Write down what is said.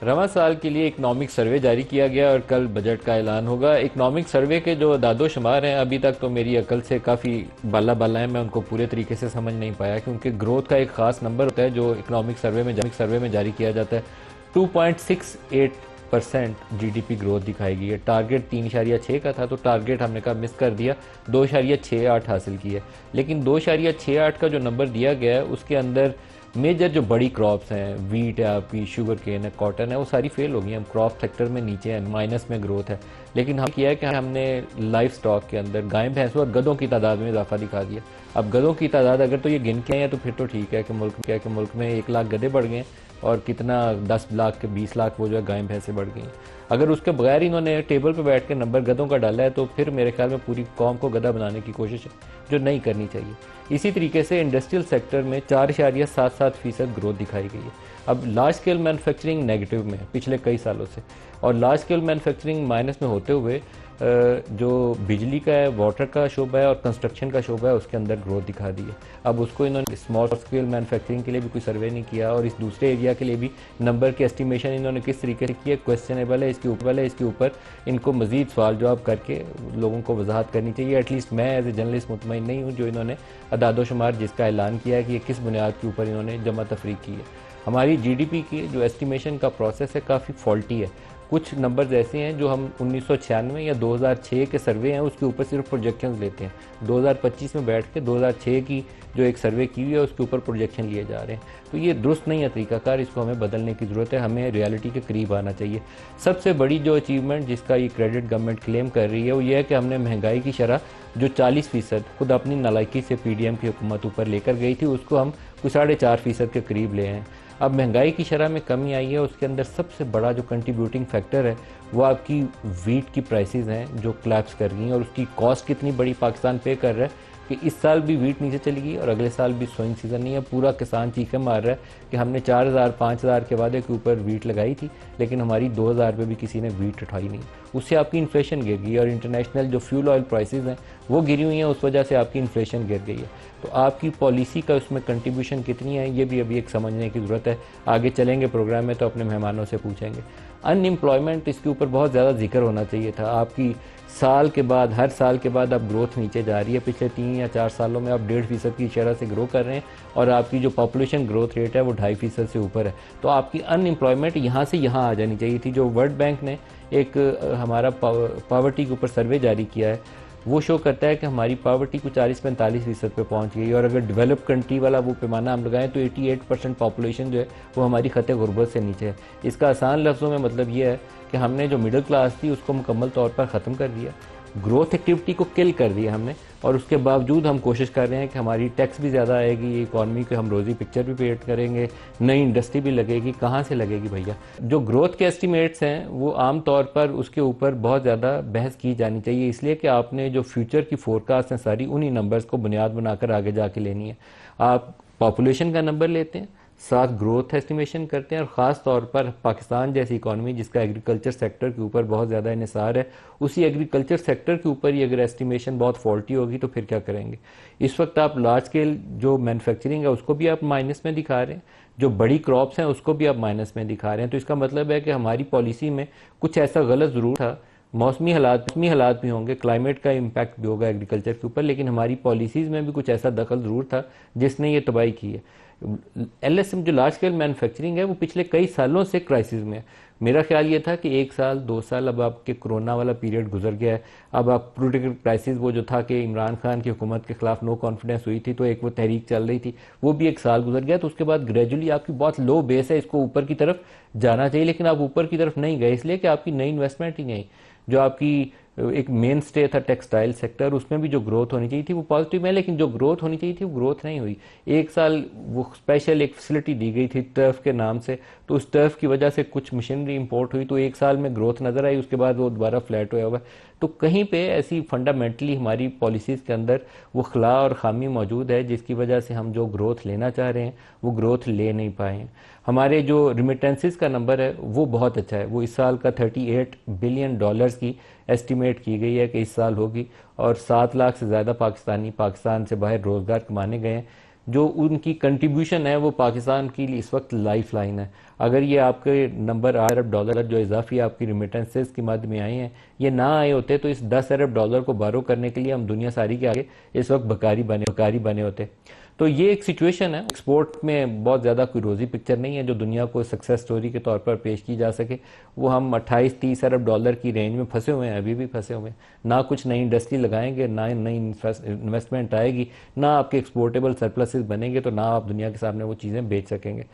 रवां साल के लिए इकनॉमिक सर्वे जारी किया गया और कल बजट का ऐलान होगा। इकनॉमिक सर्वे के जो दादो शुमार हैं अभी तक तो मेरी अकल से काफ़ी बाला बाला है, मैं उनको पूरे तरीके से समझ नहीं पाया, क्योंकि ग्रोथ का एक ख़ास नंबर होता है जो इकनॉमिक सर्वे में जारी किया जाता है। 2.68% जीडीपी ग्रोथ दिखाई गई है। टारगेट 3.6 का था, तो टारगेट हमने कहा मिस कर दिया, 2.68 हासिल की है। लेकिन 2.68 का जो नंबर दिया गया है उसके अंदर मेजर जो बड़ी क्रॉप्स हैं, वीट है, आपकी शुगर केन है, कॉटन है, वो सारी फेल हो गई। हम क्रॉप सेक्टर में नीचे हैं, माइनस में ग्रोथ है। लेकिन हम किया है कि हमने लाइफ स्टॉक के अंदर गाय भैंसों और गधों की तादाद में इजाफा दिखा दिया। अब गधों की तादाद अगर तो ये गिन के हैं तो फिर तो ठीक है कि मुल्क में 1 लाख गधे बढ़ गए हैं और कितना 10 लाख के 20 लाख वो जो है गाय भैंसें बढ़ गई हैं। अगर उसके बगैर इन्होंने टेबल पर बैठ के नंबर गधों का डाला है तो फिर मेरे ख्याल में पूरी कौम को गधा बनाने की कोशिश है, जो नहीं करनी चाहिए। इसी तरीके से इंडस्ट्रियल सेक्टर में 4.77% ग्रोथ दिखाई गई है। अब लार्ज स्केल मैन्युफैक्चरिंग नेगेटिव में है पिछले कई सालों से, और लार्ज स्केल मैन्युफैक्चरिंग माइनस में होते हुए जो बिजली का है, वाटर का शोबा है और कंस्ट्रक्शन का शोबा है, उसके अंदर ग्रोथ दिखा दी है। अब उसको इन्होंने स्मॉल स्केल मैन्युफैक्चरिंग के लिए भी कोई सर्वे नहीं किया, और इस दूसरे एरिया के लिए भी नंबर की एस्टिमेशन इन्होंने किस तरीके से की है, क्वेश्चनेबल है। इसके ऊपर इनको मजीद सवाल जवाब करके लोगों को वजाहत करनी चाहिए। एटलीस्ट मैं एज ए जर्नलिस्ट मुतमईन नहीं हूँ जो इन्होंने अदादो शुमार जिसका ऐलान किया है कि ये किस बुनियाद के ऊपर इन्होंने जमा तफरीक की है। हमारी जीडीपी की जो एस्टिमेशन का प्रोसेस है काफ़ी फॉल्टी है। कुछ नंबर्स ऐसे हैं जो हम 1996 या 2006 के सर्वे हैं उसके ऊपर सिर्फ प्रोजेक्शंस लेते हैं। 2025 में बैठ के 2006 की जो एक सर्वे की हुई है उसके ऊपर प्रोजेक्शन लिए जा रहे हैं, तो ये दुरुस्त नहीं है तरीकाकार। इसको हमें बदलने की ज़रूरत है, हमें रियलिटी के करीब आना चाहिए। सबसे बड़ी जो अचीवमेंट जिसका ये क्रेडिट गवर्नमेंट क्लेम कर रही है वो ये है कि हमने महंगाई की शरह जो 40% खुद अपनी नालायकी से पीडीएम की हुकूमत ऊपर लेकर गई थी उसको हम कुछ 4.5% के करीब ले हैं। अब महंगाई की शरह में कमी आई है, उसके अंदर सबसे बड़ा जो कंट्रीब्यूटिंग फैक्टर है वो आपकी वीट की प्राइसेस हैं जो कोलैप्स कर गई हैं, और उसकी कॉस्ट कितनी बड़ी पाकिस्तान पे कर रहा है कि इस साल भी वीट नीचे चली गई और अगले साल भी सोइंग सीजन नहीं है। पूरा किसान चीखें मार रहा है कि हमने 4,000 5,000 के वादे के ऊपर वीट लगाई थी, लेकिन हमारी 2,000 पे भी किसी ने वीट उठाई नहीं। उससे आपकी इन्फ्लेशन गिर गई, और इंटरनेशनल जो फ्यूल ऑयल प्राइसेस हैं वो गिरी हुई हैं, उस वजह से आपकी इन्फ्लेशन गिर गई है। तो आपकी पॉलिसी का उसमें कंट्रीब्यूशन कितनी है ये भी अभी एक समझने की ज़रूरत है। आगे चलेंगे प्रोग्राम में तो अपने मेहमानों से पूछेंगे। अनएम्प्लॉयमेंट, इसके ऊपर बहुत ज़्यादा जिक्र होना चाहिए था। आपकी साल के बाद, हर साल के बाद अब ग्रोथ नीचे जा रही है। पिछले 3 या 4 सालों में आप 1.5% की शरह से ग्रो कर रहे हैं, और आपकी जो पॉपुलेशन ग्रोथ रेट है वो 2.5% से ऊपर है। तो आपकी अनएम्प्लॉयमेंट यहाँ से यहाँ आ जानी चाहिए थी। जो वर्ल्ड बैंक ने एक हमारा पावर्टी के ऊपर सर्वे जारी किया है वो शो करता है कि हमारी पावर्टी को 40-45% पे पहुंच गई, और अगर डेवलप कंट्री वाला वो पैमाना हम लगाएं तो 88% पॉपुलेशन जो है वो हमारी खते गुर्बत से नीचे है। इसका आसान लफ्ज़ों में मतलब ये है कि हमने जो मिडिल क्लास थी उसको मुकम्मल तौर पर ख़त्म कर दिया, ग्रोथ एक्टिविटी को किल कर दिया हमने, और उसके बावजूद हम कोशिश कर रहे हैं कि हमारी टैक्स भी ज़्यादा आएगी, इकॉनमी को हम रोज़ी पिक्चर भी क्रिएट करेंगे, नई इंडस्ट्री भी लगेगी। कहाँ से लगेगी भैया? जो ग्रोथ के एस्टिमेट्स हैं वो आम तौर पर उसके ऊपर बहुत ज़्यादा बहस की जानी चाहिए, इसलिए कि आपने जो फ्यूचर की फोरकास्ट हैं सारी उन्हीं नंबर्स को बुनियाद बनाकर आगे जाके लेनी है। आप पॉपुलेशन का नंबर लेते हैं, साथ ग्रोथ एस्टिमेशन करते हैं, और ख़ास तौर पर पाकिस्तान जैसी इकॉनमी जिसका एग्रीकल्चर सेक्टर के ऊपर बहुत ज़्यादा इन्हिसार है, उसी एग्रीकल्चर सेक्टर के ऊपर ही अगर एस्टिमेशन बहुत फॉल्टी होगी तो फिर क्या करेंगे? इस वक्त आप लार्ज स्केल जो मैन्युफैक्चरिंग है उसको भी आप माइनस में दिखा रहे हैं, जो बड़ी क्रॉप्स हैं उसको भी आप माइनस में दिखा रहे हैं। तो इसका मतलब है कि हमारी पॉलिसी में कुछ ऐसा गलत ज़रूर था। मौसमी हालात भी होंगे, क्लाइमेट का इम्पैक्ट भी होगा एग्रीकल्चर के ऊपर, लेकिन हमारी पॉलिसीज़ में भी कुछ ऐसा दखल ज़रूर था जिसने ये तबाही की है। एलएसएम जो लार्ज स्केल मैन्युफैक्चरिंग है वो पिछले कई सालों से क्राइसिस में है। मेरा ख्याल ये था कि 1 साल 2 साल अब आपके कोरोना वाला पीरियड गुजर गया है। अब आप पोलिटिकल क्राइसिस वो जो था कि इमरान खान की हुकूमत के खिलाफ नो कॉन्फिडेंस हुई थी, तो एक वो तहरीक चल रही थी, वो भी 1 साल गुजर गया। तो उसके बाद ग्रेजुअली आपकी बहुत लो बेस है, इसको ऊपर की तरफ जाना चाहिए, लेकिन आप ऊपर की तरफ नहीं गए इसलिए कि आपकी नई इन्वेस्टमेंट ही नहीं। जो आपकी एक मेन स्टे था टेक्सटाइल सेक्टर, उसमें भी जो ग्रोथ होनी चाहिए थी वो पॉजिटिव है, लेकिन जो ग्रोथ होनी चाहिए थी वो ग्रोथ नहीं हुई। 1 साल वो स्पेशल एक फैसिलिटी दी गई थी टर्फ के नाम से, तो उस टर्फ की वजह से कुछ मशीनरी इंपोर्ट हुई, तो 1 साल में ग्रोथ नजर आई, उसके बाद वो दोबारा फ्लैट हुआ हुआ। तो कहीं पे ऐसी फंडामेंटली हमारी पॉलिसीज़ के अंदर वो खला और खामी मौजूद है जिसकी वजह से हम जो ग्रोथ लेना चाह रहे हैं वो ग्रोथ ले नहीं पाए हैं। हमारे जो रिमिटेंसेस का नंबर है वो बहुत अच्छा है, वो इस साल का $38 बिलियन की एस्टिमेट की गई है कि इस साल होगी, और 7 लाख से ज़्यादा पाकिस्तानी पाकिस्तान से बाहर रोज़गार कमाने गए हैं। जो उनकी कंट्रीब्यूशन है वो पाकिस्तान की इस वक्त लाइफ लाइन है। अगर ये आपके नंबर 8 अरब डॉलर जो इजाफी आपकी रिमिटेंसेस की मद में आए हैं, ये ना आए होते तो इस 10 अरब डॉलर को बारो करने के लिए हम दुनिया सारी के आगे इस वक्त बकारी बने होते। तो ये एक सिचुएशन है। एक्सपोर्ट में बहुत ज़्यादा कोई रोज़ी पिक्चर नहीं है जो दुनिया को सक्सेस स्टोरी के तौर पर पेश की जा सके। वो हम 28-30 अरब डॉलर की रेंज में फंसे हुए हैं, अभी भी फंसे हुए हैं। ना कुछ नई इंडस्ट्री लगाएंगे, ना नई इन्वेस्टमेंट आएगी, ना आपके एक्सपोर्टेबल सरप्लसेस बनेंगे, तो ना आप दुनिया के सामने वो चीज़ें बेच सकेंगे।